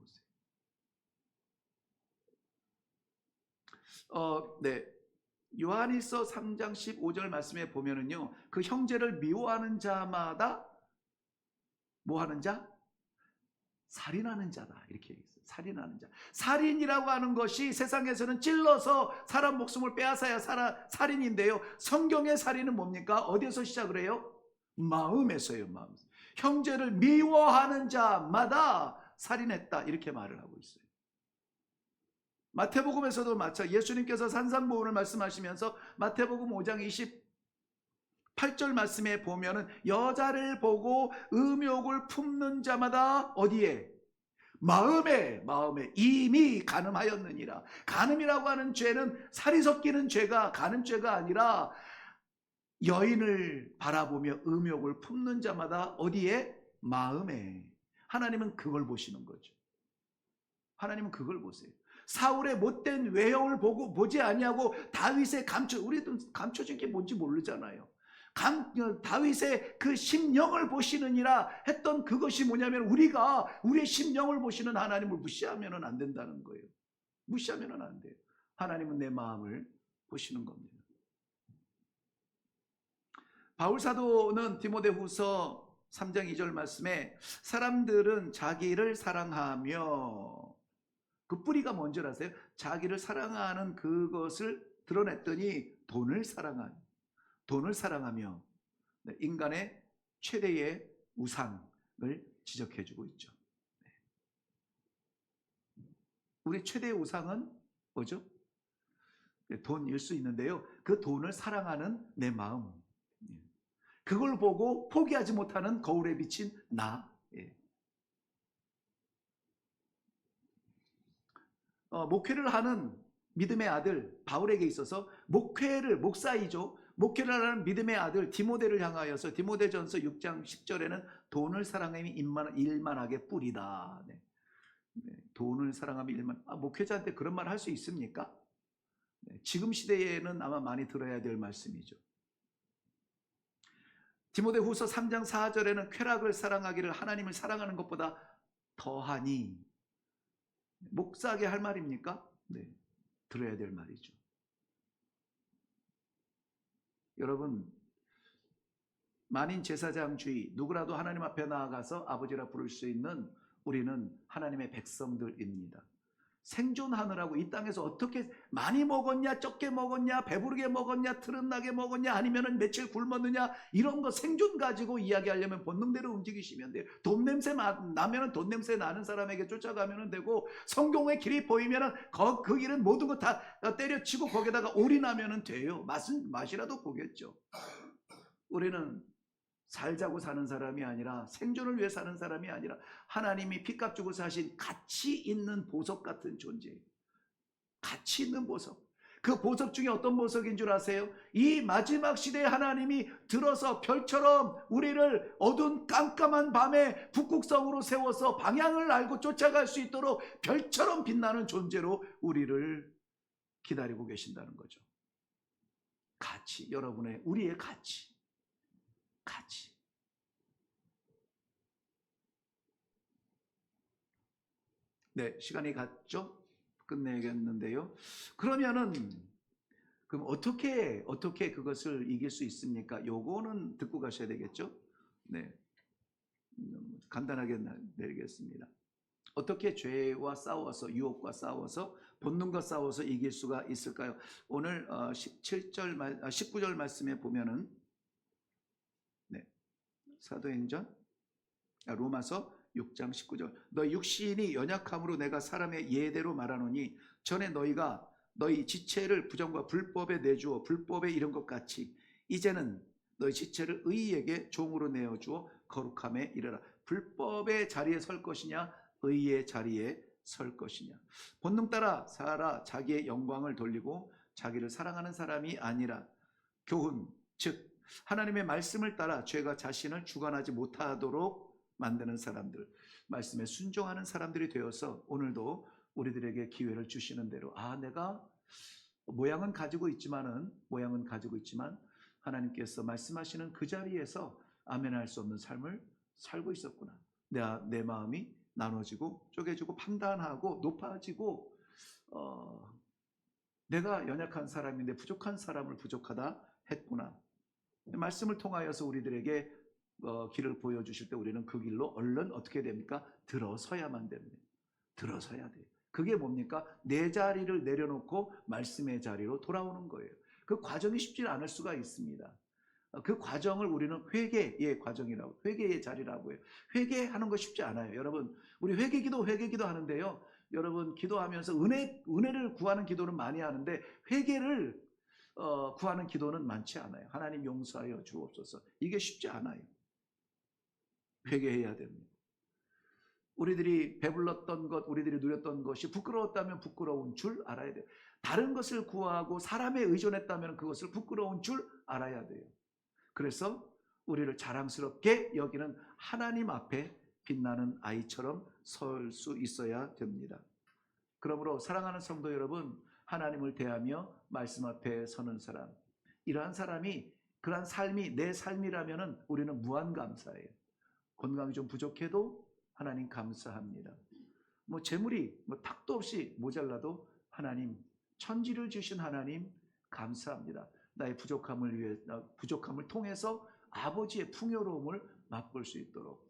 보세요. 네. 요한일서 3장 15절 말씀에 보면은요, 그 형제를 미워하는 자마다 뭐 하는 자? 살인하는 자다. 이렇게 얘기했어요. 살인하는 자. 살인이라고 하는 것이 세상에서는 찔러서 사람 목숨을 빼앗아야 살인인데요. 성경의 살인은 뭡니까? 어디에서 시작을 해요? 마음에서요. 마음에서. 형제를 미워하는 자마다 살인했다. 이렇게 말을 하고 있어요. 마태복음에서도 예수님께서 산상보훈을 말씀하시면서 마태복음 5장 28절 말씀에 보면은 여자를 보고 음욕을 품는 자마다 어디에? 마음에 이미 간음하였느니라. 간음이라고 하는 죄는 살이 섞이는 죄가 간음죄가 아니라 여인을 바라보며 음욕을 품는 자마다 어디에? 마음에. 하나님은 그걸 보시는 거죠. 하나님은 그걸 보세요. 사울의 못된 외형을 보지 아니하고 다윗의 우리도 감춰진 게 뭔지 모르잖아요. 다윗의 그 심령을 보시느니라 했던 그것이 뭐냐면 우리가 우리의 심령을 보시는 하나님을 무시하면 안 된다는 거예요. 무시하면 안 돼요. 하나님은 내 마음을 보시는 겁니다. 바울 사도는 디모데후서 3장 2절 말씀에 사람들은 자기를 사랑하며, 그 뿌리가 뭔지 아세요? 자기를 사랑하는 그것을 드러냈더니 돈을 사랑하며 인간의 최대의 우상을 지적해주고 있죠. 우리 최대의 우상은 뭐죠? 돈일 수 있는데요. 그 돈을 사랑하는 내 마음. 그걸 보고 포기하지 못하는 거울에 비친 나. 예. 목회를 하는 믿음의 아들 바울에게 있어서 목사이죠. 목회를 하는 믿음의 아들 디모데를 향하여서 디모데전서 6장 10절에는 돈을 사랑함이 일만하게 뿌리다. 네. 네. 돈을 사랑함이 목회자한테 그런 말 할 수 있습니까? 네. 지금 시대에는 아마 많이 들어야 될 말씀이죠. 디모데후서 3장 4절에는 쾌락을 사랑하기를 하나님을 사랑하는 것보다 더하니. 목사에게 할 말입니까? 네. 들어야 될 말이죠. 여러분, 만인 제사장주의, 누구라도 하나님 앞에 나아가서 아버지라 부를 수 있는 우리는 하나님의 백성들입니다. 생존하느라고 이 땅에서 어떻게 많이 먹었냐, 적게 먹었냐, 배부르게 먹었냐, 트름나게 먹었냐, 아니면 며칠 굶었느냐, 이런 거 생존 가지고 이야기하려면 본능대로 움직이시면 돼요. 돈 냄새 나면 돈 냄새 나는 사람에게 쫓아가면 되고, 성경의 길이 보이면 그 길은 모든 거 다 때려치고 거기다가 올인하면 돼요. 맛이라도 보겠죠. 우리는 살자고 사는 사람이 아니라, 생존을 위해 사는 사람이 아니라 하나님이 피값 주고 사신 가치 있는 보석 같은 존재예요. 가치 있는 보석. 그 보석 중에 어떤 보석인 줄 아세요? 이 마지막 시대에 하나님이 들어서 별처럼 우리를 어두운 깜깜한 밤에 북극성으로 세워서 방향을 알고 쫓아갈 수 있도록 별처럼 빛나는 존재로 우리를 기다리고 계신다는 거죠. 가치, 여러분의, 우리의 가치. 네, 시간이 갔죠? 끝내겠는데요. 그러면은, 그럼 어떻게 그것을 이길 수 있습니까? 요거는 듣고 가셔야 되겠죠? 네. 간단하게 내리겠습니다. 어떻게 죄와 싸워서, 유혹과 싸워서, 본능과 싸워서 이길 수가 있을까요? 오늘 19절 말씀에 보면은, 네. 사도행전, 로마서 6장 19절. 너 육신이 연약함으로 내가 사람의 예대로 말하노니 전에 너희가 너희 지체를 부정과 불법에 내주어 불법에 이른 것 같이 이제는 너희 지체를 의에게 종으로 내어주어 거룩함에 이르라. 불법의 자리에 설 것이냐, 의의 자리에 설 것이냐. 본능 따라 살아 자기의 영광을 돌리고 자기를 사랑하는 사람이 아니라 교훈, 즉 하나님의 말씀을 따라 죄가 자신을 주관하지 못하도록 만드는 사람들, 말씀에 순종하는 사람들이 되어서 오늘도 우리들에게 기회를 주시는 대로, 내가 모양은 가지고 있지만 하나님께서 말씀하시는 그 자리에서 아멘할 수 없는 삶을 살고 있었구나. 내 마음이 나눠지고 쪼개지고 판단하고 높아지고, 내가 연약한 사람인데 부족한 사람을 부족하다 했구나. 말씀을 통하여서 우리들에게 길을 보여주실 때 우리는 그 길로 얼른 어떻게 됩니까? 들어서야만 됩니다. 들어서야 돼요. 그게 뭡니까? 내 자리를 내려놓고 말씀의 자리로 돌아오는 거예요. 그 과정이 쉽지 않을 수가 있습니다. 그 과정을 우리는 회개의 과정이라고, 회개의 자리라고 해요. 회개하는 거 쉽지 않아요. 여러분, 우리 회개기도 하는데요. 여러분, 기도하면서 은혜를 구하는 기도는 많이 하는데 회개를 구하는 기도는 많지 않아요. 하나님 용서하여 주옵소서. 이게 쉽지 않아요. 회개해야 됩니다. 우리들이 배불렀던 것, 우리들이 누렸던 것이 부끄러웠다면 부끄러운 줄 알아야 돼요. 다른 것을 구하고 사람에 의존했다면 그것을 부끄러운 줄 알아야 돼요. 그래서 우리를 자랑스럽게 여기는 하나님 앞에 빛나는 아이처럼 설 수 있어야 됩니다. 그러므로 사랑하는 성도 여러분, 하나님을 대하며 말씀 앞에 서는 사람, 이러한 사람이, 그러한 삶이 내 삶이라면 우리는 무한 감사해요. 건강이 좀 부족해도 하나님 감사합니다. 재물이 탁도 없이 모자라도 하나님, 천지를 주신 하나님 감사합니다. 나의 부족함을 통해서 아버지의 풍요로움을 맛볼 수 있도록,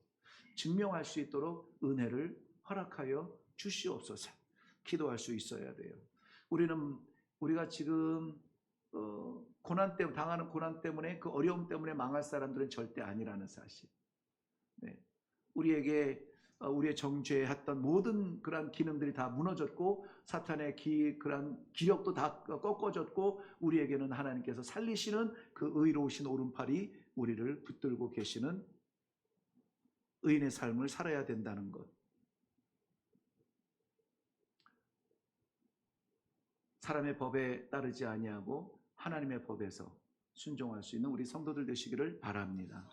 증명할 수 있도록 은혜를 허락하여 주시옵소서. 기도할 수 있어야 돼요. 우리가 지금 당하는 고난 때문에, 그 어려움 때문에 망할 사람들은 절대 아니라는 사실. 네. 우리에게 우리의 정죄했던 모든 그러한 기능들이 다 무너졌고 사탄의 그러한 기력도 다 꺾어졌고 우리에게는 하나님께서 살리시는 그 의로우신 오른팔이 우리를 붙들고 계시는 의인의 삶을 살아야 된다는 것. 사람의 법에 따르지 아니하고 하나님의 법에서 순종할 수 있는 우리 성도들 되시기를 바랍니다.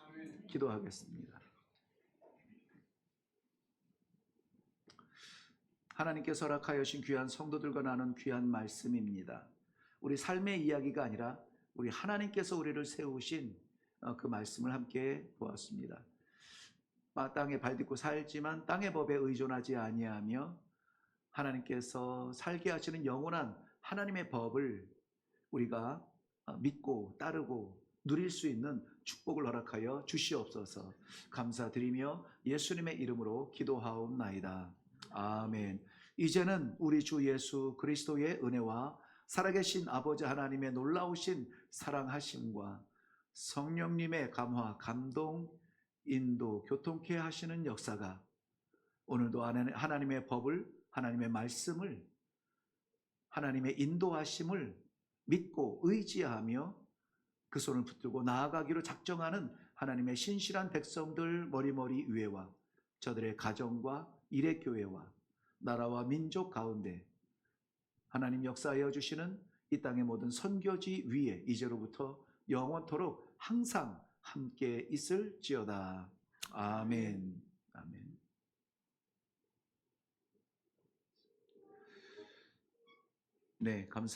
기도하겠습니다. 하나님께서 허락하여 주신 귀한 성도들과 나눈 귀한 말씀입니다. 우리 삶의 이야기가 아니라 우리 하나님께서 우리를 세우신 그 말씀을 함께 보았습니다. 땅에 발딛고 살지만 땅의 법에 의존하지 아니하며 하나님께서 살게 하시는 영원한 하나님의 법을 우리가 믿고 따르고 누릴 수 있는 축복을 허락하여 주시옵소서. 감사드리며 예수님의 이름으로 기도하옵나이다. 아멘. 이제는 우리 주 예수 그리스도의 은혜와 살아계신 아버지 하나님의 놀라우신 사랑하심과 성령님의 감화, 감동, 인도, 교통케 하시는 역사가 오늘도 하나님의 법을, 하나님의 말씀을, 하나님의 인도하심을 믿고 의지하며 그 손을 붙들고 나아가기로 작정하는 하나님의 신실한 백성들 머리머리 위에와 저들의 가정과 일의 교회와 나라와 민족 가운데 하나님 역사하여 주시는 이 땅의 모든 선교지 위에 이제로부터 영원토록 항상 함께 있을지어다. 아멘. 아멘. 네, 감사합니다.